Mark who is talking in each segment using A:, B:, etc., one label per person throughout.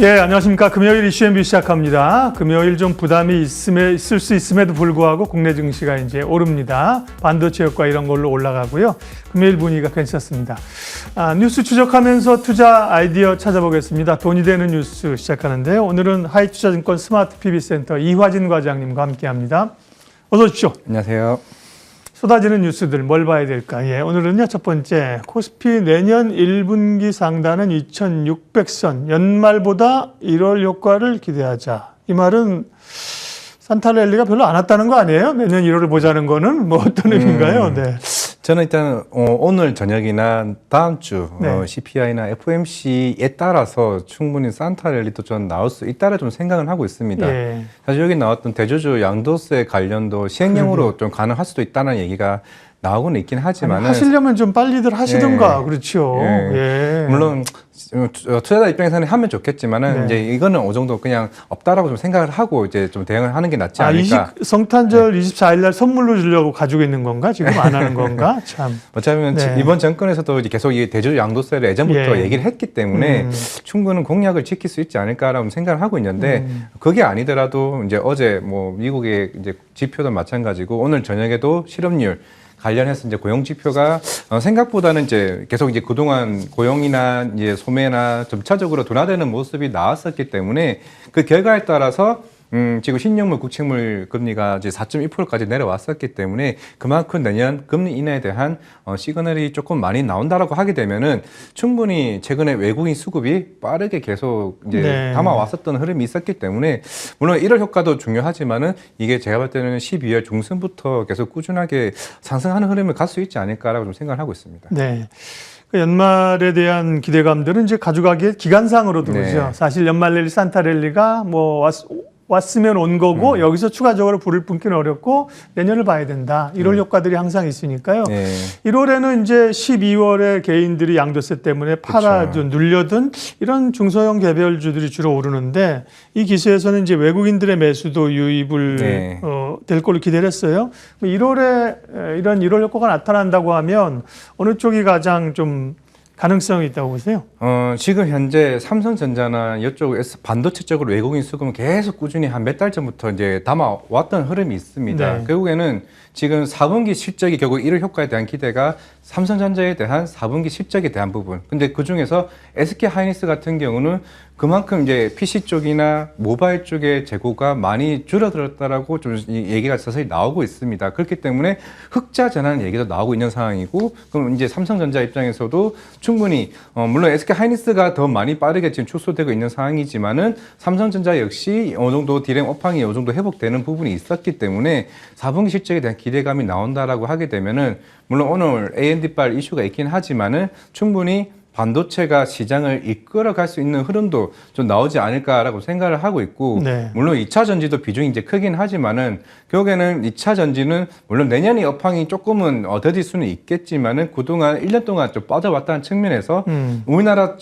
A: 예, 안녕하십니까. 금요일 이슈 MB 시작합니다. 금요일 좀 부담이 있을 수 있음에도 불구하고 국내 증시가 이제 오릅니다. 반도체 효과 이런 걸로 올라가고요. 금요일 분위기가 괜찮습니다. 뉴스 추적하면서 투자 아이디어 찾아보겠습니다. 돈이 되는 뉴스 시작하는데요. 오늘은 하이투자증권 스마트 PB센터 이화진 과장님과 함께합니다. 어서 오십시오.
B: 안녕하세요.
A: 쏟아지는 뉴스들 뭘 봐야 될까? 예, 오늘은요, 첫 번째, 코스피 내년 1분기 상단은 2600선, 연말보다 1월 효과를 기대하자. 이 말은 산타랠리가 별로 안 왔다는 거 아니에요? 내년 1월을 보자는 거는 뭐 어떤 의미인가요? 네.
B: 저는 일단 오늘 저녁이나 다음 주
A: 네.
B: CPI나 FOMC에 따라서 충분히 산타랠리도 좀 나올 수 있다라 좀 생각을 하고 있습니다.
A: 예.
B: 사실 여기 나왔던 대주주 양도세 관련도 시행령으로 좀 가능할 수도 있다는 얘기가 나오고는 있긴 하지만은
A: 하시려면 좀 빨리들 하시든가.
B: 예.
A: 그렇죠. 예.
B: 물론 투자자 입장에서는 하면 좋겠지만은
A: 네.
B: 이제 이거는 어느 정도 그냥 없다라고 좀 생각을 하고 이제 좀 대응을 하는 게 낫지 않을까.
A: 성탄절 24일 날 선물로 주려고 가지고 있는 건가? 지금 안 하는 건가? 참.
B: 어차피는
A: 네.
B: 이번 정권에서도 이제 계속 이 대주주 양도세를 예전부터
A: 예.
B: 얘기를 했기 때문에 충분히 공약을 지킬 수 있지 않을까라고 생각을 하고 있는데 그게 아니더라도 이제 어제 뭐 미국의 이제 지표도 마찬가지고 오늘 저녁에도 실업률 관련해서 이제 고용 지표가 생각보다는 이제 계속 이제 그동안 고용이나 이제 소매나 점차적으로 둔화되는 모습이 나왔었기 때문에 그 결과에 따라서 지금 신용물 국채물 금리가 이제 4.2%까지 내려왔었기 때문에 그만큼 내년 금리 인하에 대한 시그널이 조금 많이 나온다라고 하게 되면은 충분히 최근에 외국인 수급이 빠르게 계속 이제
A: 네.
B: 담아왔었던 흐름이 있었기 때문에 물론 1월 효과도 중요하지만은 이게 제가 볼 때는 12월 중순부터 계속 꾸준하게 상승하는 흐름을 갈 수 있지 않을까라고 좀 생각을 하고 있습니다.
A: 네. 그 연말에 대한 기대감들은 이제 가져가기에 기간상으로도
B: 네.
A: 그죠. 사실 연말랠리 산타랠리가 뭐 왔으면 온 거고 여기서 추가적으로 불을 뿜기는 어렵고 내년을 봐야 된다. 1월 효과들이 항상 있으니까요.
B: 네.
A: 1월에는 이제 12월에 개인들이 양도세 때문에 팔아든 눌려든 이런 중소형 개별주들이 주로 오르는데 이 기세에서는 이제 외국인들의 매수도 유입을
B: 네.
A: 될 걸로 기대를 했어요. 1월에 이런 1월 효과가 나타난다고 하면 어느 쪽이 가장 좀 가능성이 있다고 보세요?
B: 지금 현재 삼성전자나 이쪽 반도체 쪽으로 외국인 수급은 계속 꾸준히 한 몇 달 전부터 이제 담아왔던 흐름이 있습니다.
A: 네.
B: 결국에는 지금 4분기 실적이 결국 1월 효과에 대한 기대가 삼성전자에 대한 4분기 실적에 대한 부분. 근데 그 중에서 SK 하이닉스 같은 경우는 그만큼 이제 PC 쪽이나 모바일 쪽의 재고가 많이 줄어들었다라고 좀 얘기가 서서히 나오고 있습니다. 그렇기 때문에 흑자 전환 얘기도 나오고 있는 상황이고, 그럼 이제 삼성전자 입장에서도 충분히 물론 SK 하이닉스가 더 많이 빠르게 지금 축소되고 있는 상황이지만은 삼성전자 역시 어느 정도 디램 업황이 어느 정도 회복되는 부분이 있었기 때문에 4분기 실적에 대한 기대감이 나온다라고 하게 되면은 물론 오늘 AMD발 이슈가 있긴 하지만은 충분히 반도체가 시장을 이끌어갈 수 있는 흐름도 좀 나오지 않을까라고 생각을 하고 있고,
A: 네.
B: 물론 2차 전지도 비중이 이제 크긴 하지만은 결국에는 2차 전지는 물론 내년에 업황이 조금은 더딜 수는 있겠지만은 그동안 1년 동안 좀 빠져왔다는 측면에서 우리나라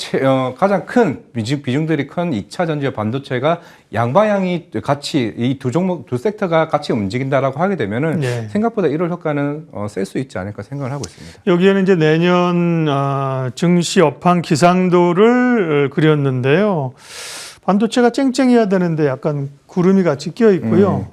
B: 가장 큰 비중들이 큰 2차 전지와 반도체가 양방향이 같이 이 두 종목, 두 섹터가 같이 움직인다라고 하게 되면은
A: 네.
B: 생각보다 1월 효과는 셀 수 있지 않을까 생각을 하고 있습니다.
A: 여기에는 이제 내년 증시 업황 기상도를 그렸는데요. 반도체가 쨍쨍해야 되는데 약간 구름이 같이 끼어 있고요.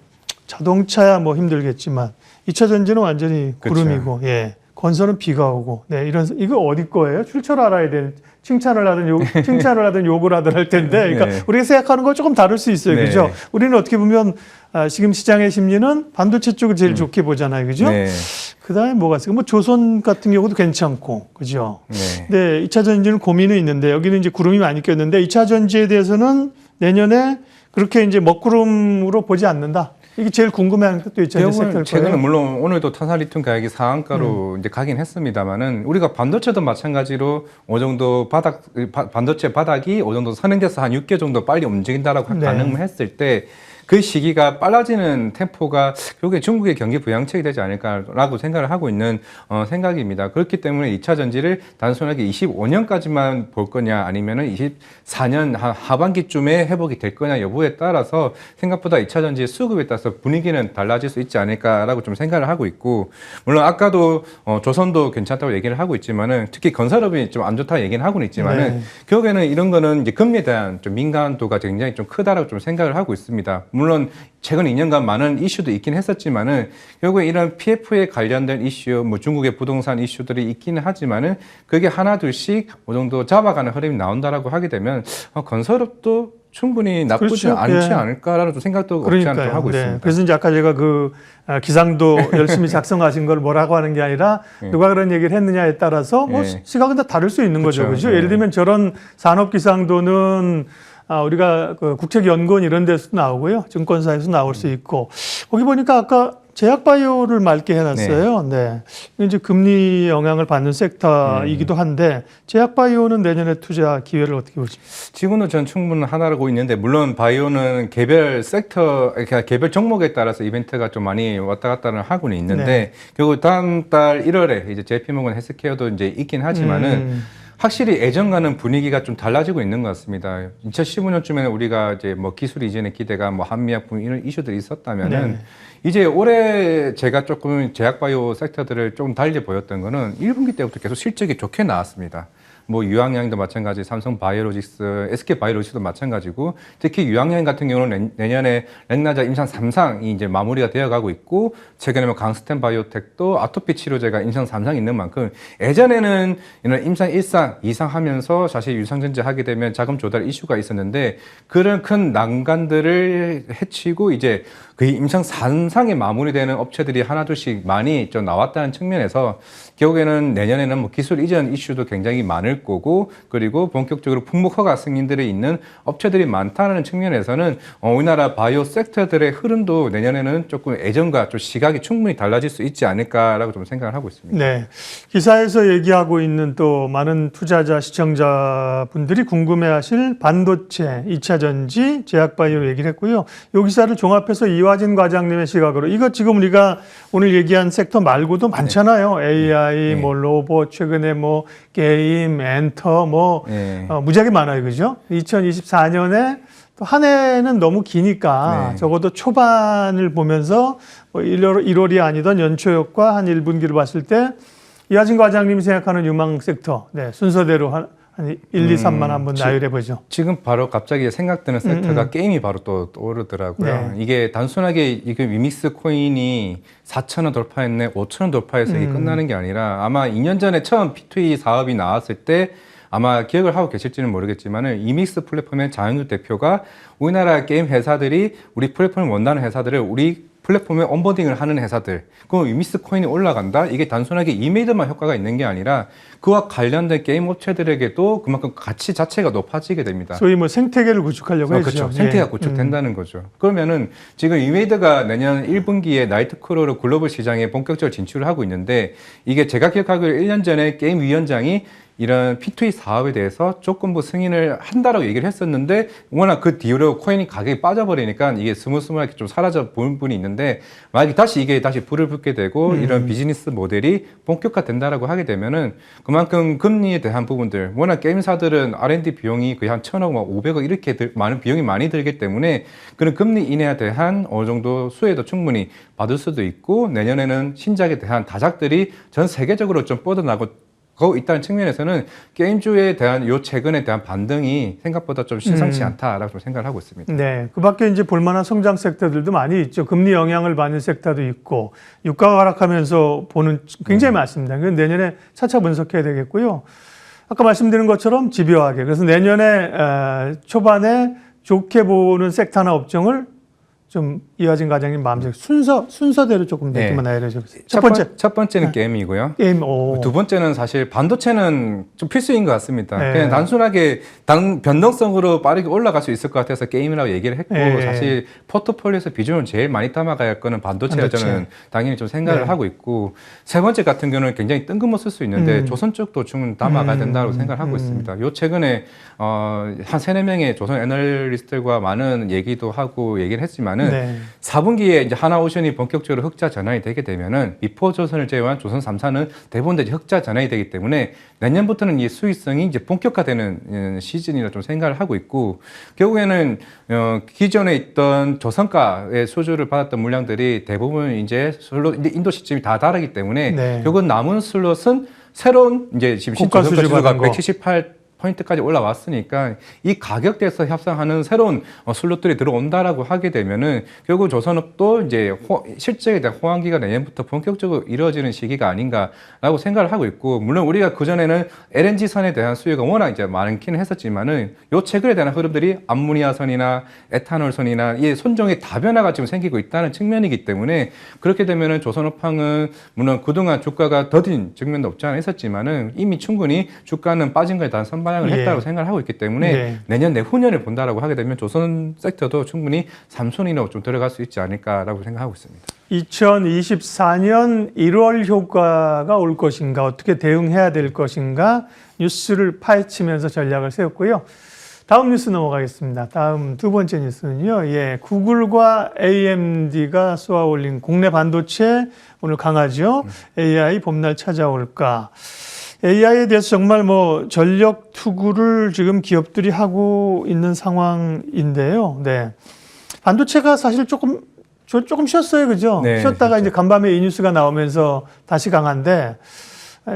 A: 자동차야 뭐 힘들겠지만 2차 전지는 완전히 구름이고, 예. 건설은 비가 오고, 네, 이거 어디 거예요? 출처를 알아야 되는, 칭찬을 하든 욕을 하든 할 텐데, 그러니까
B: 네.
A: 우리가 생각하는 거 조금 다를 수 있어요,
B: 네.
A: 그죠? 우리는 어떻게 보면 지금 시장의 심리는 반도체 쪽을 제일 좋게 보잖아요, 그죠?
B: 네.
A: 그다음에 뭐가 있을까? 뭐 조선 같은 경우도 괜찮고, 그죠?
B: 네.
A: 네, 2차 전지는 고민은 있는데 여기는 이제 구름이 많이 꼈는데 2차 전지에 대해서는 내년에 그렇게 이제 먹구름으로 보지 않는다. 이게 제일 궁금해하는 것도 2차 전지 섹터일 거예요.
B: 최근에 물론 오늘도 탄산리튬 가격이 상한가로 이제 가긴 했습니다만은 우리가 반도체도 마찬가지로 어느 정도 반도체 바닥이 어느 정도 선행돼서 한 6개월 정도 빨리 움직인다라고
A: 네.
B: 가늠을 했을 때 그 시기가 빨라지는 템포가 결국에 중국의 경기 부양책이 되지 않을까라고 생각을 하고 있는 생각입니다. 그렇기 때문에 2차 전지를 단순하게 25년까지만 볼 거냐 아니면은 24년 하반기쯤에 회복이 될 거냐 여부에 따라서 생각보다 2차 전지의 수급에 따라서 분위기는 달라질 수 있지 않을까라고 좀 생각을 하고 있고, 물론 아까도 조선도 괜찮다고 얘기를 하고 있지만은 특히 건설업이 좀 안 좋다 얘기는 하고는 있지만은
A: 네.
B: 결국에는 이런 거는 이제 금리에 대한 좀 민감도가 굉장히 좀 크다라고 좀 생각을 하고 있습니다. 물론 최근 2년간 많은 이슈도 있긴 했었지만은 결국에 이런 PF에 관련된 이슈, 뭐 중국의 부동산 이슈들이 있기는 하지만은 그게 하나 둘씩 어느 정도 잡아가는 흐름이 나온다라고 하게 되면 건설업도 충분히 나쁘지
A: 그렇죠.
B: 않지
A: 예.
B: 않을까라는 좀 생각도 없지 않게
A: 그러니까요.
B: 하고
A: 네.
B: 있습니다.
A: 그래서 이제 아까 제가 그 기상도 열심히 작성하신 걸 뭐라고 하는 게 아니라 누가 그런 얘기를 했느냐에 따라서 뭐
B: 예.
A: 시각은 다 다를 수 있는 거죠.
B: 그렇죠.
A: 그죠?
B: 예.
A: 예를 들면 저런 산업 기상도는 우리가 그 국책연구원 이런 데서 나오고요. 증권사에서 나올 수 있고, 거기 보니까 아까 제약바이오를 맑게 해놨어요. 네. 이제 금리 영향을 받는 섹터이기도 한데, 제약바이오는 내년에 투자 기회를 어떻게 보십니까?
B: 지금은 전 충분하다고 있는데, 물론 바이오는 개별 섹터, 그러니까 개별 종목에 따라서 이벤트가 좀 많이 왔다 갔다는 하고는 있는데,
A: 네.
B: 결국 다음 달 1월에 이제 JP모건 헬스케어도 이제 있긴 하지만은 확실히 예전과는 분위기가 좀 달라지고 있는 것 같습니다. 2015년쯤에는 우리가 이제 뭐 기술 이전의 기대가 뭐 한미약품 이런 이슈들이 있었다면은
A: 네.
B: 이제 올해 제가 조금 제약바이오 섹터들을 조금 달리 보였던 거는 1분기 때부터 계속 실적이 좋게 나왔습니다. 뭐 유황양도 마찬가지, 삼성바이오로직스, SK바이오로직스도 마찬가지고, 특히 유황양 같은 경우는 내년에 렉나자 임상 3상이 이제 마무리가 되어가고 있고, 최근에 뭐 강스텐 바이오텍도 아토피 치료제가 임상 3상 있는 만큼 예전에는 이런 임상 1상, 2상 하면서 사실 유상전자 하게 되면 자금 조달 이슈가 있었는데, 그런 큰 난관들을 해치고 이제 그 임상 3상에 마무리되는 업체들이 하나둘씩 많이 좀 나왔다는 측면에서 결국에는 내년에는 뭐 기술 이전 이슈도 굉장히 많을 거고, 그리고 본격적으로 품목허가 승인들이 있는 업체들이 많다는 측면에서는 우리나라 바이오 섹터들의 흐름도 내년에는 조금 예전과 좀 시각이 충분히 달라질 수 있지 않을까라고 좀 생각을 하고 있습니다.
A: 네. 기사에서 얘기하고 있는 또 많은 투자자, 시청자분들이 궁금해하실 반도체, 2차 전지, 제약바이오 얘기를 했고요. 이 기사를 종합해서 이화진 과장님의 시각으로, 이거 지금 우리가 오늘 얘기한 섹터 말고도 많잖아요. AI, 뭐 로봇, 최근에 뭐 게임, 엔터, 뭐 무지하게 많아요. 그죠? 2024년에 또 한 해는 너무 기니까 적어도 초반을 보면서 뭐 1월이 아니던 연초였과 한 1분기를 봤을 때 이하진 과장님이 생각하는 유망 섹터, 네, 순서대로 한 1, 2, 3만 한번 나열해 보죠.
B: 지금 바로 갑자기 생각드는 섹터가 게임이 바로 또 떠오르더라고요.
A: 네.
B: 이게 단순하게 이게 위믹스 코인이 4,000원 돌파했네, 5,000원 돌파해서 이게 끝나는 게 아니라, 아마 2년 전에 처음 P2E 사업이 나왔을 때 아마 기억을 하고 계실지는 모르겠지만은 이믹스 플랫폼의 장영규 대표가 우리나라 게임 회사들이 우리 플랫폼을 원하는 회사들을 우리 플랫폼에 온보딩을 하는 회사들, 그럼 위믹스 코인이 올라간다? 이게 단순하게 이메이드만 효과가 있는 게 아니라 그와 관련된 게임 업체들에게도 그만큼 가치 자체가 높아지게 됩니다.
A: 소위 뭐 생태계를 구축하려고 했죠.
B: 그렇죠. 생태가 구축된다는 거죠. 그러면은 지금 이메이드가 내년 1분기에 나이트크루로 글로벌 시장에 본격적으로 진출을 하고 있는데, 이게 제가 기억하기로 1년 전에 게임 위원장이 이런 P2E 사업에 대해서 조금 뭐 승인을 한다라고 얘기를 했었는데, 워낙 그 뒤로 코인이 가격이 빠져버리니까 이게 스물스물하게 좀 사라져 보는 분이 있는데, 만약에 다시 이게 다시 불을 붙게 되고 이런 비즈니스 모델이 본격화된다라고 하게 되면은 그만큼 금리에 대한 부분들, 워낙 게임사들은 R&D 비용이 거의 한 1,000억, 500억 이렇게 많은 비용이 많이 들기 때문에 그런 금리 인하에 대한 어느 정도 수혜도 충분히 받을 수도 있고, 내년에는 신작에 대한 다작들이 전 세계적으로 좀 뻗어나고 있다는 측면에서는 게임주에 대한 요 최근에 대한 반등이 생각보다 좀 심상치 않다라고 좀 생각을 하고 있습니다.
A: 네, 그 밖에 이제 볼만한 성장 섹터들도 많이 있죠. 금리 영향을 받는 섹터도 있고, 유가가 하락하면서 보는 굉장히 많습니다. 그건 내년에 차차 분석해야 되겠고요. 아까 말씀드린 것처럼 집요하게, 그래서 내년에 초반에 좋게 보는 섹터나 업종을 좀 이화진 과장님 마음속 순서대로 조금 얘기만 알려주세요.
B: 첫 번째는 게임이고요.
A: 게임.
B: 두 번째는 사실 반도체는 좀 필수인 것 같습니다.
A: 네.
B: 그냥 단순하게 변동성으로 빠르게 올라갈 수 있을 것 같아서 게임이라고 얘기를 했고
A: 네.
B: 사실 포트폴리오에서 비중을 제일 많이 담아가야 할 거는 반도체라 저는 당연히 좀 생각을
A: 네.
B: 하고 있고 세 번째 같은 경우는 굉장히 뜬금없을 쓸 수 있는데 조선 쪽도 충분히 담아가야 된다고 생각을 하고 있습니다. 요 최근에 한 3-4명의 조선 애널리스트들과 많은 얘기도 하고 얘기를 했지만은
A: 네.
B: 4분기에 이제 하나오션이 본격적으로 흑자 전환이 되게 되면은 미포 조선을 제외한 조선 3사는 대부분 다 이제 흑자 전환이 되기 때문에 내년부터는 이 수익성이 이제 본격화되는 시즌이라 좀 생각을 하고 있고 결국에는 기존에 있던 조선가의 수주를 받았던 물량들이 대부분 이제 인도 시점이 다 다르기 때문에
A: 네.
B: 결국 남은 슬롯은 새로운 이제 지금
A: 고가 수주
B: 지수가
A: 받은 거.
B: 178포인트까지 올라왔으니까 이 가격대에서 협상하는 새로운 슬롯들이 들어온다라고 하게 되면은 결국 조선업도 이제 실적에 대한 호황기가 내년부터 본격적으로 이루어지는 시기가 아닌가라고 생각을 하고 있고 물론 우리가 그전에는 LNG선에 대한 수요가 워낙 이제 많기는 했었지만은 요 최근에 대한 흐름들이 암모니아선이나 에탄올선이나 이 손종의 다변화가 지금 생기고 있다는 측면이기 때문에 그렇게 되면은 조선업황은 물론 그동안 주가가 더딘 측면도 없지 않아 있었지만은 이미 충분히 주가는 빠진 거에 대한 선반영을 했다고 생각을 하고 있기 때문에 내년 내후년을 본다라고 하게 되면 조선 섹터도 충분히 3순위로 좀 들어갈 수 있지 않을까라고 생각하고 있습니다.
A: 2024년 1월 효과가 올 것인가, 어떻게 대응해야 될 것인가 뉴스를 파헤치면서 전략을 세웠고요. 다음 뉴스 넘어가겠습니다. 다음 두 번째 뉴스는요. 구글과 AMD가 쏘아올린 국내 반도체 오늘 강하죠. AI 봄날 찾아올까. AI에 대해서 정말 전력 투구를 지금 기업들이 하고 있는 상황인데요. 네. 반도체가 사실 조금 쉬었어요. 그죠?
B: 네,
A: 쉬었다가
B: 그렇죠.
A: 이제 간밤에 이 뉴스가 나오면서 다시 강한데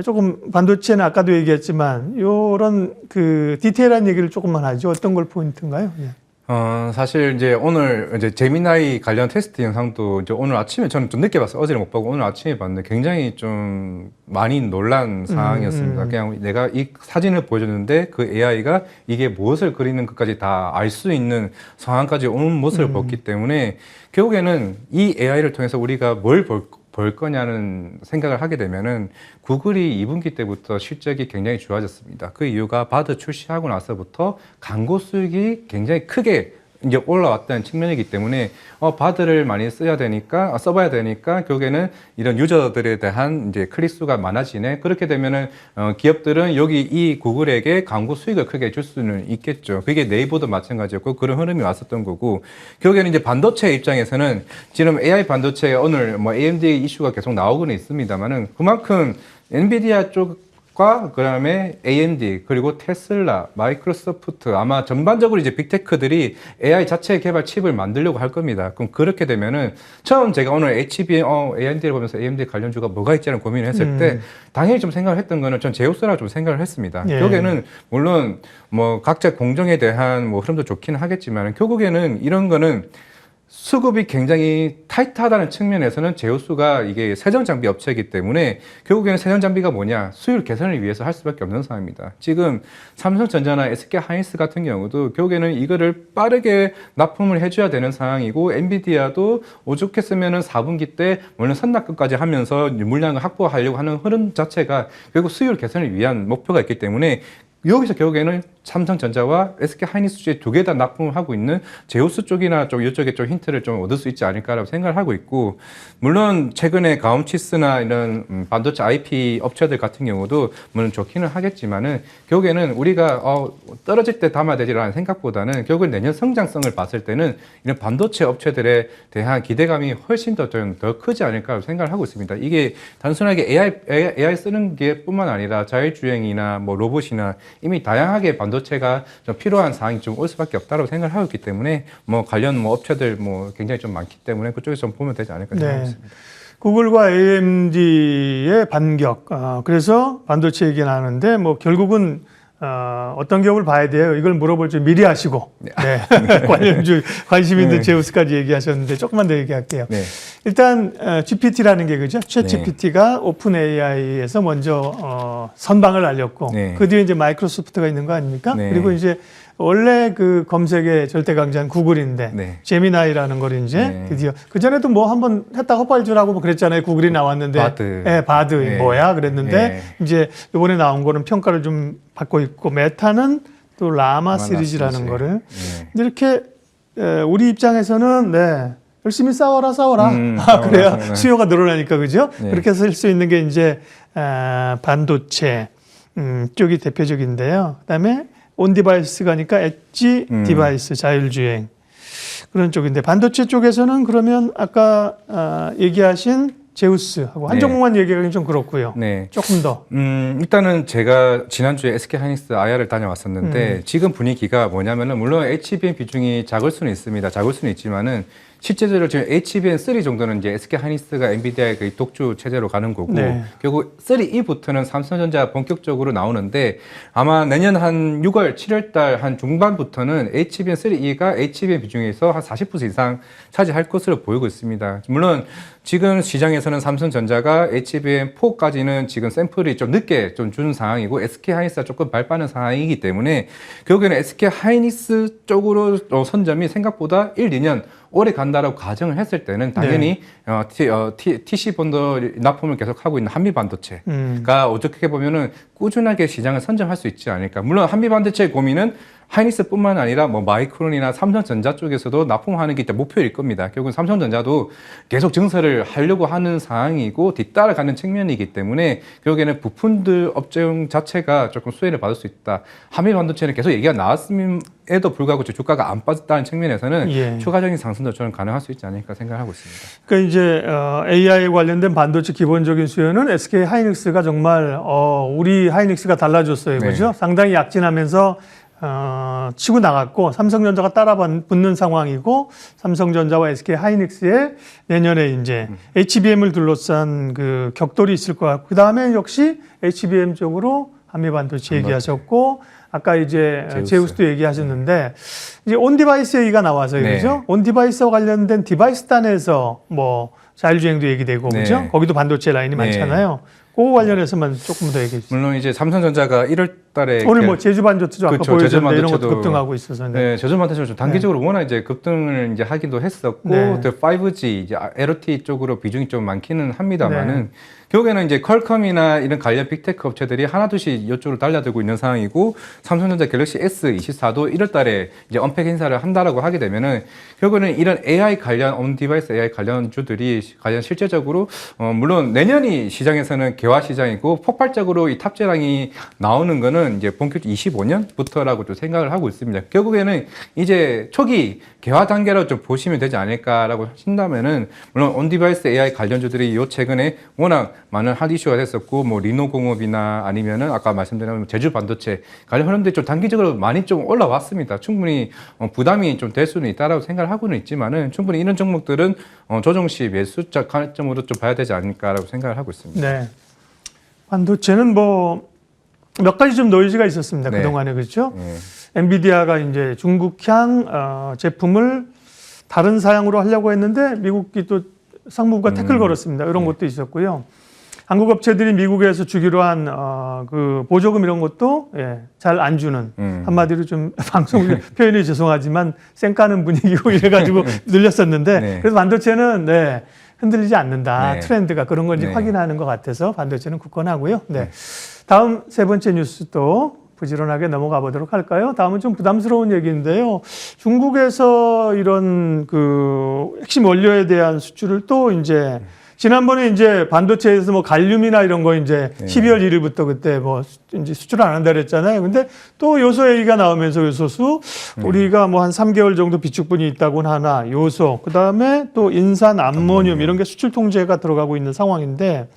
A: 조금 반도체는 아까도 얘기했지만 요런 디테일한 얘기를 조금만 하죠. 어떤 걸 포인트인가요? 예.
B: 사실 이제 오늘 이제 제미나이 관련 테스트 영상도 이제 오늘 아침에 저는 좀 늦게 봤어요. 어제는 못 보고 오늘 아침에 봤는데 굉장히 좀 많이 놀란 상황이었습니다. 그냥 내가 이 사진을 보여줬는데 그 AI가 이게 무엇을 그리는 것까지 다 알 수 있는 상황까지 오는 모습을 봤기 때문에 결국에는 이 AI를 통해서 우리가 뭘 볼 거냐는 생각을 하게 되면은 구글이 2분기 때부터 실적이 굉장히 좋아졌습니다. 그 이유가 바드 출시하고 나서부터 광고 수익이 굉장히 크게 이제 올라왔다는 측면이기 때문에 바드를 많이 써봐야 되니까 결국에는 이런 유저들에 대한 이제 클릭 수가 많아지네. 그렇게 되면은 기업들은 여기 이 구글에게 광고 수익을 크게 줄 수는 있겠죠. 그게 네이버도 마찬가지였고 그런 흐름이 왔었던 거고 결국에는 이제 반도체 입장에서는 지금 AI 반도체 오늘 AMD 이슈가 계속 나오고는 있습니다만은 그만큼 엔비디아 쪽과 그다음에 AMD 그리고 테슬라, 마이크로소프트 아마 전반적으로 이제 빅테크들이 AI 자체 개발 칩을 만들려고 할 겁니다. 그럼 그렇게 되면은 처음 제가 오늘 AMD를 보면서 AMD 관련주가 뭐가 있지라는 고민을 했을 때 당연히 좀 생각을 했던 거는 전 제우스라고 좀 생각을 했습니다.
A: 예.
B: 결국에는 물론 각자 공정에 대한 흐름도 좋기는 하겠지만 결국에는 이런 거는 수급이 굉장히 타이트하다는 측면에서는 제우스가 이게 세정 장비 업체이기 때문에 결국에는 세정 장비가 뭐냐 수율 개선을 위해서 할 수밖에 없는 상황입니다. 지금 삼성전자나 SK 하이닉스 같은 경우도 결국에는 이거를 빠르게 납품을 해줘야 되는 상황이고 엔비디아도 오죽했으면은 4분기 때 물론 선납금까지 하면서 물량을 확보하려고 하는 흐름 자체가 결국 수율 개선을 위한 목표가 있기 때문에 여기서 결국에는 삼성전자와 SK 하이닉스 쪽에 두 개 다 납품을 하고 있는 제우스 쪽이나 이쪽에 좀 힌트를 좀 얻을 수 있지 않을까라고 생각을 하고 있고 물론 최근에 가움치스나 이런 반도체 IP 업체들 같은 경우도 물론 좋기는 하겠지만은 결국에는 우리가 떨어질 때 담아야 되지라는 생각보다는 결국 내년 성장성을 봤을 때는 이런 반도체 업체들에 대한 기대감이 훨씬 더 크지 않을까 생각을 하고 있습니다. 이게 단순하게 AI 쓰는 게 뿐만 아니라 자율주행이나 로봇이나 이미 다양하게 반도체가 좀 필요한 사항이 좀 올 수밖에 없다고 생각을 하고 있기 때문에 관련 업체들 굉장히 좀 많기 때문에 그쪽에서 좀 보면 되지 않을까 생각하고 있습니다.
A: 구글과 AMD의 반격. 그래서 반도체 얘기 나누는데 결국은 어떤 기업을 봐야 돼요? 이걸 물어볼 줄 미리 하시고 네. 관련주 관심 있는 제우스까지 얘기하셨는데 조금만 더 얘기할게요.
B: 네.
A: 일단 GPT라는 게 그죠? 챗 GPT가 오픈 AI에서 먼저 선방을 알렸고
B: 네.
A: 그 뒤에 이제 마이크로소프트가 있는 거 아닙니까?
B: 네.
A: 그리고 이제 원래 그 검색의 절대 강자는 구글인데
B: 네.
A: 제미나이라는 걸 이제
B: 네.
A: 드디어 그 전에도 뭐 한번 했다 헛발질하고 뭐 그랬잖아요. 구글이 나왔는데
B: 바드.
A: 예, 바드
B: 네.
A: 뭐야 그랬는데
B: 네.
A: 이제 이번에 나온 거는 평가를 좀 받고 있고 메타는 또 라마 시리즈라는
B: 시리즈.
A: 거를
B: 네.
A: 이렇게 우리 입장에서는 네. 열심히 싸워라. 그래야
B: 싸워라.
A: 수요가 늘어나니까 그죠?
B: 네.
A: 그렇게 쓸 수 있는 게 이제 반도체 쪽이 대표적인데요. 그다음에 온 디바이스 가니까 엣지 디바이스 자율주행 그런 쪽인데 반도체 쪽에서는 그러면 아까 얘기하신 제우스하고 한
B: 네.
A: 종목만 얘기하기는 좀 그렇고요.
B: 네.
A: 조금 더.
B: 일단은 제가 지난주에 SK하이닉스 IR을 다녀왔었는데 지금 분위기가 뭐냐면은 물론 HBM 비중이 작을 수는 있습니다. 작을 수는 있지만은 실제적으로 지금 HBM3 정도는 이제 SK하이닉스가 엔비디아의 그 독주 체제로 가는 거고
A: 네.
B: 결국 3E부터는 삼성전자 본격적으로 나오는데 아마 내년 한 6월, 7월 달 한 중반부터는 HBM3E가 HBM 비중에서 한 40% 이상 차지할 것으로 보이고 있습니다. 물론 지금 시장에서는 삼성전자가 HBM4까지는 지금 샘플이 좀 늦게 좀 준 상황이고 SK하이닉스가 조금 발빠른 상황이기 때문에 결국에는 SK하이닉스 쪽으로 선점이 생각보다 1, 2년 오래 간다라고 가정을 했을 때는 당연히 TC 본더 납품을 계속하고 있는 한미 반도체가 어떻게 보면은 꾸준하게 시장을 선점할 수 있지 않을까. 물론 한미 반도체의 고민은 하이닉스뿐만 아니라 뭐 마이크론이나 삼성전자 쪽에서도 납품하는 게 목표일 겁니다. 결국은 삼성전자도 계속 증설을 하려고 하는 상황이고 뒤따라가는 측면이기 때문에 결국에는 부품들 업종 자체가 조금 수혜를 받을 수 있다. 한미 반도체는 계속 얘기가 나왔음에도 불구하고 주가가 안 빠졌다는 측면에서는 추가적인 상승도 저는 가능할 수 있지 않을까 생각하고 있습니다.
A: 그러니까 이제 AI 관련된 반도체 기본적인 수요는 SK 하이닉스가 정말 우리 하이닉스가 달라졌어요,
B: 네.
A: 그죠? 상당히 약진하면서 치고 나갔고 삼성전자가 따라 붙는 상황이고 삼성전자와 SK 하이닉스의 내년에 이제 HBM을 둘러싼 그 격돌이 있을 것 같고 그 다음에 역시 HBM 쪽으로 한미 반도체 얘기하셨고 아까 이제 제우스도 얘기하셨는데 이제 온 디바이스 얘기가 나와서요,
B: 네.
A: 그죠? 온 디바이스와 관련된 디바이스 단에서 뭐 자율주행도 얘기되고
B: 네.
A: 그죠? 거기도 반도체 라인이
B: 네.
A: 많잖아요. 그거 관련해서만 조금 더 얘기해 주세요.
B: 물론 이제 삼성전자가 1월 달에
A: 오늘 뭐 제주 반도체도 아까
B: 그렇죠.
A: 보여줬는데 이런
B: 제주
A: 것도 급등하고 있어서.
B: 네, 제주 반도체는 좀 단기적으로 워낙 이제 급등을 이제 하기도 했었고
A: 네.
B: 또 5G 이제 LTE 쪽으로 비중이 좀 많기는 합니다만은
A: 네.
B: 결국에는 이제 퀄컴이나 이런 관련 빅테크 업체들이 하나둘씩 이쪽으로 달려들고 있는 상황이고 삼성전자 갤럭시 S24도 1월 달에 이제 언팩 행사를 한다라고 하게 되면은 결국에는 이런 AI 관련 온 디바이스 AI 관련주들이 관련 실제적으로 물론 내년이 시장에서는 개화 시장이고 폭발적으로 이 탑재량이 나오는 거는 이제 본격 25년부터라고 좀 생각을 하고 있습니다. 결국에는 이제 초기 개화 단계로 좀 보시면 되지 않을까라고 하신다면은 물론 온 디바이스 AI 관련주들이 요 최근에 워낙 많은 핫 이슈가 됐었고 뭐 리노공업이나 아니면은 아까 말씀드린 제주 반도체 관련 흐름들이 좀 단기적으로 많이 좀 올라왔습니다. 충분히 부담이 좀 될 수는 있다라고 생각을 하고는 있지만은 충분히 이런 종목들은 조정 시 매수적 관점으로 좀 봐야 되지 않을까라고 생각을 하고 있습니다.
A: 네. 반도체는 뭐 몇 가지 좀 노이즈가 있었습니다.
B: 네.
A: 그동안에 그렇죠?
B: 네.
A: 엔비디아가 이제 중국향 제품을 다른 사양으로 하려고 했는데 미국이 또 상무부가 태클 걸었습니다. 이런 것도 있었고요. 한국 업체들이 미국에서 주기로 한 그 보조금 이런 것도 잘 안 주는 한마디로 좀 방송 표현이 죄송하지만 쌩까는 분위기고 이래가지고 늘렸었는데
B: 네.
A: 그래서 반도체는 흔들리지 않는다.
B: 네.
A: 트렌드가 그런 건지
B: 네.
A: 확인하는 것 같아서 반도체는 굳건하고요. 네. 다음 세 번째 뉴스 또 부지런하게 넘어가 보도록 할까요? 다음은 좀 부담스러운 얘기인데요. 중국에서 이런 그 핵심 원료에 대한 수출을 또 이제 지난번에 이제 반도체에서 뭐 갈륨이나 이런 거 이제 12월 1일부터 그때 뭐 이제 수출을 안 한다 그랬잖아요. 근데 또 요소 얘기가 나오면서 요소수 우리가 뭐 한 3개월 정도 비축분이 있다고는 하나 요소 그다음에 또 인산 암모늄 이런 게 수출 통제가 들어가고 있는 상황인데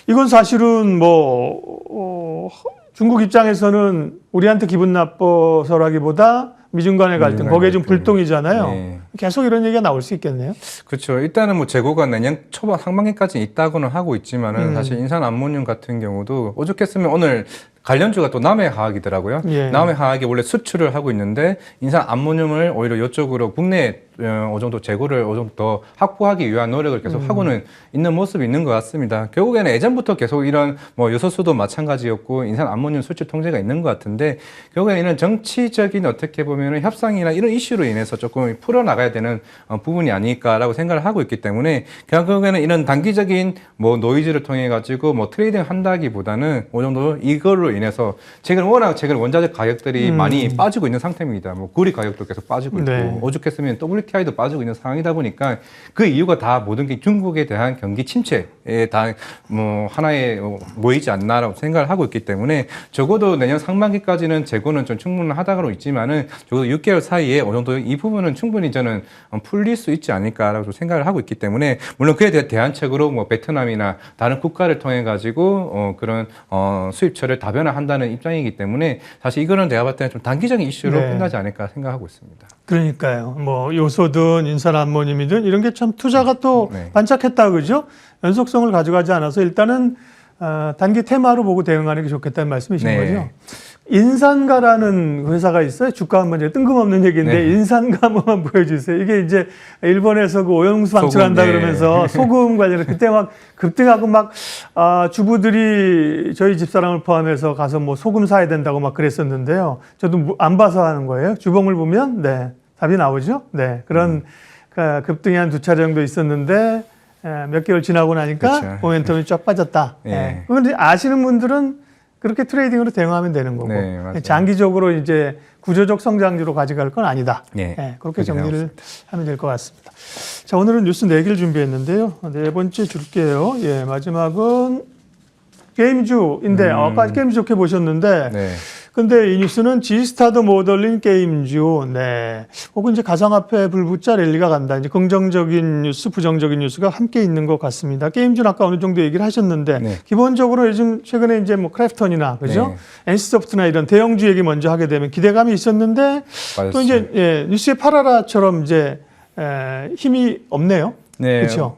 A: 이건 사실은 뭐 중국 입장에서는 우리한테 기분 나빠서라기보다 미중 간의 갈등, 거기에 좀 불똥이잖아요.
B: 네.
A: 계속 이런 얘기가 나올 수 있겠네요.
B: 그렇죠. 일단은 뭐 재고가 내년 초반 상반기까지 있다고는 하고 있지만은 사실 인산 암모늄 같은 경우도 오죽했으면 오늘 관련주가 또 남해화학이더라고요.
A: 예.
B: 남해화학이 원래 수출을 하고 있는데 인산 암모늄을 오히려 이쪽으로 국내에 어느 정도 재고를 어느 정도 더 확보하기 위한 노력을 계속 하고는 있는 모습이 있는 것 같습니다. 결국에는 예전부터 계속 이런 뭐 요소수도 마찬가지였고 인산 암모늄 수출 통제가 있는 것 같은데 결국에는 이런 정치적인 어떻게 보면은 협상이나 이런 이슈로 인해서 조금 풀어나가야 되는 부분이 아닐까라고 생각을 하고 있기 때문에 결국에는 이런 단기적인 뭐 노이즈를 통해 가지고 뭐 트레이딩 한다기보다는 어느 정도 이걸로 인해서 최근 원자재 가격들이 많이 빠지고 있는 상태입니다. 뭐 구리 가격도 계속 빠지고 있고
A: 네.
B: 오죽했으면 WTI도 빠지고 있는 상황이다 보니까 그 이유가 다 모든 게 중국에 대한 경기 침체에 다 뭐 하나에 모이지 않나라고 생각을 하고 있기 때문에 적어도 내년 상반기까지는 재고는 좀 충분하다고 있지만은 적어도 6개월 사이에 어느 정도 이 부분은 충분히 저는 풀릴 수 있지 않을까라고 생각을 하고 있기 때문에 물론 그에 대한 대안책으로 뭐 베트남이나 다른 국가를 통해 가지고 그런 수입처를 다변화한다는 입장이기 때문에 사실 이거는 내가 봤을 때는 좀 단기적인 이슈로
A: 네.
B: 끝나지 않을까 생각하고 있습니다.
A: 그러니까요. 뭐 요소든 인산 암모늄이든 이런 게 참 투자가 또
B: 네.
A: 반짝했다 그죠? 연속성을 가져가지 않아서 일단은 단기 테마로 보고 대응하는 게 좋겠다는 말씀이신
B: 네.
A: 거죠. 인산가라는 회사가 있어요. 주가 한번 이제 뜬금없는 얘기인데
B: 네.
A: 인산가 한번 보여주세요. 이게 이제 일본에서 그 오염수 방출한다
B: 소금, 네.
A: 그러면서 소금 관련 그때 막 급등하고 막 주부들이 저희 집사람을 포함해서 가서 뭐 소금 사야 된다고 막 그랬었는데요. 저도 안 봐서 하는 거예요. 주봉을 보면 네 답이 나오죠. 네 그런 급등이 한 두 차례 정도 있었는데 몇 개월 지나고 나니까
B: 그렇죠.
A: 모멘텀이 쫙 빠졌다.
B: 네.
A: 그런데 아시는 분들은 그렇게 트레이딩으로 대응하면 되는 거고
B: 네, 맞아요.
A: 장기적으로 이제 구조적 성장주로 가져갈 건 아니다.
B: 네,
A: 그렇게
B: 그렇게
A: 정리를
B: 생각합니다.
A: 하면 될 것 같습니다. 자, 오늘은 뉴스 4개를 준비했는데요. 네 번째 줄게요. 예, 마지막은 게임주인데 아까 게임주 좋게 보셨는데
B: 네.
A: 근데 이 뉴스는 지스타드 모델링 게임주, 네. 혹은 이제 가상화폐 불붙자 랠리가 간다. 이제 긍정적인 뉴스, 부정적인 뉴스가 함께 있는 것 같습니다. 게임주는 아까 어느 정도 얘기를 하셨는데,
B: 네.
A: 기본적으로 요즘 최근에 이제 뭐 크래프톤이나, 그죠?
B: 네.
A: NC소프트나 이런 대형주 얘기 먼저 하게 되면 기대감이 있었는데,
B: 맞았어요.
A: 또 이제, 예, 뉴스에 팔아라처럼 이제, 힘이 없네요.
B: 네.
A: 그렇죠.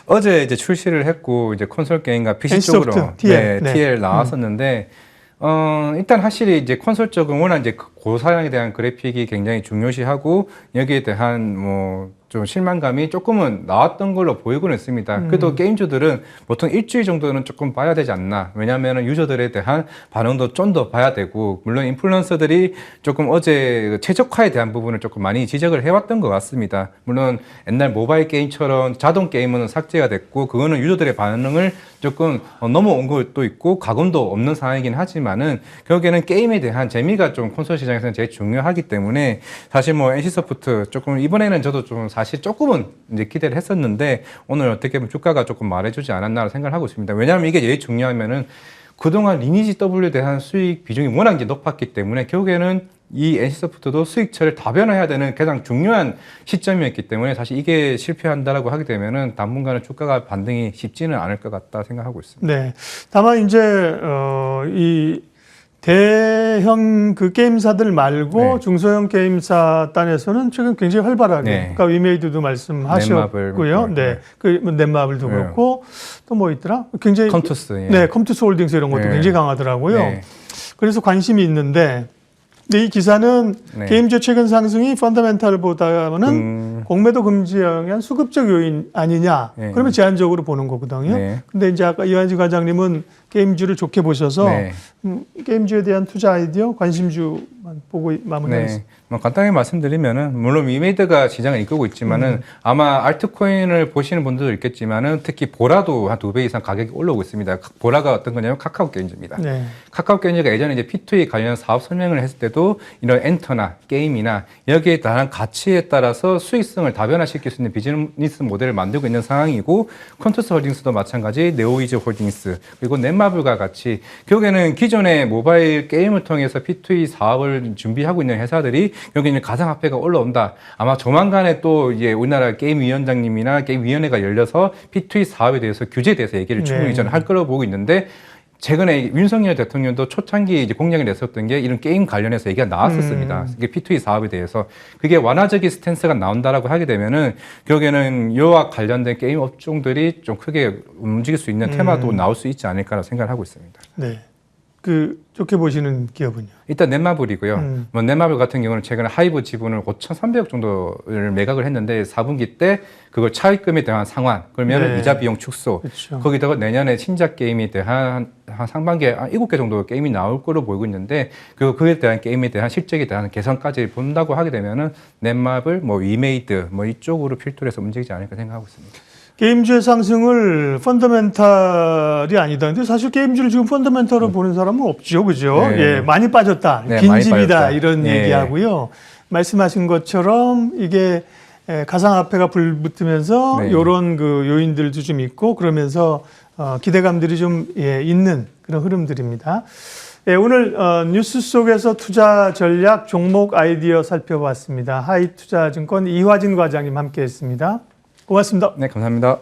B: 어제 이제 출시를 했고 이제 콘솔 게임과 PC
A: NC소프트,
B: 쪽으로
A: TL. 네.
B: TL 나왔었는데 일단 확실히 이제 콘솔 쪽은 워낙 이제 고사양에 대한 그래픽이 굉장히 중요시하고 여기에 대한 뭐 좀 실망감이 조금은 나왔던 걸로 보이고는 있습니다. 그래도 게임주들은 보통 일주일 정도는 조금 봐야 되지 않나. 왜냐하면 유저들에 대한 반응도 좀 더 봐야 되고, 물론 인플루언서들이 조금 어제 최적화에 대한 부분을 조금 많이 지적을 해왔던 것 같습니다. 물론 옛날 모바일 게임처럼 자동 게임은 삭제가 됐고, 그거는 유저들의 반응을 조금 넘어온 것도 있고, 가금도 없는 상황이긴 하지만은, 결국에는 게임에 대한 재미가 좀 콘솔 시장에서는 제일 중요하기 때문에, 사실 뭐 NC소프트 조금 이번에는 저도 좀 사실 조금은 이제 기대를 했었는데 오늘 어떻게 보면 주가가 조금 말해주지 않았나 생각을 하고 있습니다. 왜냐하면 이게 제일 중요하면은 그동안 리니지 W에 대한 수익 비중이 워낙 이제 높았기 때문에 결국에는 이 NC소프트도 수익처를 다변화해야 되는 가장 중요한 시점이었기 때문에 사실 이게 실패한다라고 하게 되면은 당분간은 주가가 반등이 쉽지는 않을 것 같다 생각하고 있습니다.
A: 네. 다만 이제, 이 대형 그 게임사들 말고
B: 네.
A: 중소형 게임사 단에서는 최근 굉장히 활발하게,
B: 네.
A: 아까 위메이드도 말씀하셨고요.
B: 넷마블,
A: 네, 그 넷마블도
B: 네.
A: 그렇고 또 뭐 있더라? 굉장히
B: 컴투스. 예.
A: 네, 컴투스 홀딩스 이런 것도
B: 네.
A: 굉장히 강하더라고요.
B: 네.
A: 그래서 관심이 있는데, 근데 이 기사는
B: 네.
A: 게임주 최근 상승이 펀더멘탈보다는 공매도 금지에 의한 수급적 요인 아니냐?
B: 네.
A: 그러면 제한적으로 보는 거거든요.
B: 네.
A: 근데 이제 아까 이완지 과장님은 게임주를 좋게 보셔서
B: 네.
A: 게임주에 대한 투자 아이디어, 관심주만 보고 마무리하겠습니다.
B: 네. 뭐 간단하게 말씀드리면은 물론 위메이드가 시장을 이끌고 있지만은 아마 알트코인을 보시는 분들도 있겠지만은 특히 보라도 한 2배 이상 가격이 올라오고 있습니다. 보라가 어떤 거냐면 카카오 게임즈입니다.
A: 네.
B: 카카오 게임즈가 예전에 이제 P2E 관련 사업 설명을 했을 때도 이런 엔터나 게임이나 여기에 따른 가치에 따라서 수익성을 다변화시킬 수 있는 비즈니스 모델을 만들고 있는 상황이고 콘투스 홀딩스도 마찬가지, 네오이즈 홀딩스 그리고 넷마블과 같이 결국에는 기존의 모바일 게임을 통해서 P2E 사업을 준비하고 있는 회사들이 여기는 가상화폐가 올라온다. 아마 조만간에 또 이제 우리나라 게임위원장님이나 게임위원회가 열려서 P2E 사업에 대해서 규제에 대해서 얘기를 충분히
A: 네.
B: 저는 할 거라고 보고 있는데 최근에 윤석열 대통령도 초창기 이제 공약을 냈었던 게 이런 게임 관련해서 얘기가 나왔었습니다. 이게 P2E 사업에 대해서 그게 완화적인 스탠스가 나온다라고 하게 되면은 결국에는 이와 관련된 게임 업종들이 좀 크게 움직일 수 있는 테마도 나올 수 있지 않을까라고 생각을 하고 있습니다.
A: 네. 좋게 보시는 기업은요?
B: 일단 넷마블이고요.
A: 음.
B: 넷마블 같은 경우는 최근에 하이브 지분을 5,300억 정도를 매각을 했는데 4분기 때 그걸 차입금에 대한 상환, 그러면
A: 네.
B: 이자 비용 축소,
A: 그렇죠.
B: 거기다가 내년에 신작 게임에 대한 한 상반기에 한 7개 정도 게임이 나올 거로 보이고 있는데 그에 대한 게임에 대한 실적에 대한 개선까지 본다고 하게 되면은 넷마블, 위메이드 이쪽으로 필터를 해서 움직이지 않을까 생각하고 있습니다.
A: 게임주의 상승을 펀더멘탈이 아니다. 근데 사실 게임주를 지금 펀더멘탈로 보는 사람은 없죠. 그죠?
B: 네.
A: 예, 많이 빠졌다.
B: 네,
A: 빈집이다.
B: 많이 빠졌다.
A: 이런
B: 예.
A: 얘기하고요. 말씀하신 것처럼 이게 가상화폐가 불붙으면서
B: 네.
A: 이런 요인들도 좀 있고 그러면서 기대감들이 좀 있는 그런 흐름들입니다. 예, 오늘 뉴스 속에서 투자 전략 종목 아이디어 살펴봤습니다. 하이투자증권 이화진 과장님 함께했습니다. 고맙습니다.
B: 네, 감사합니다.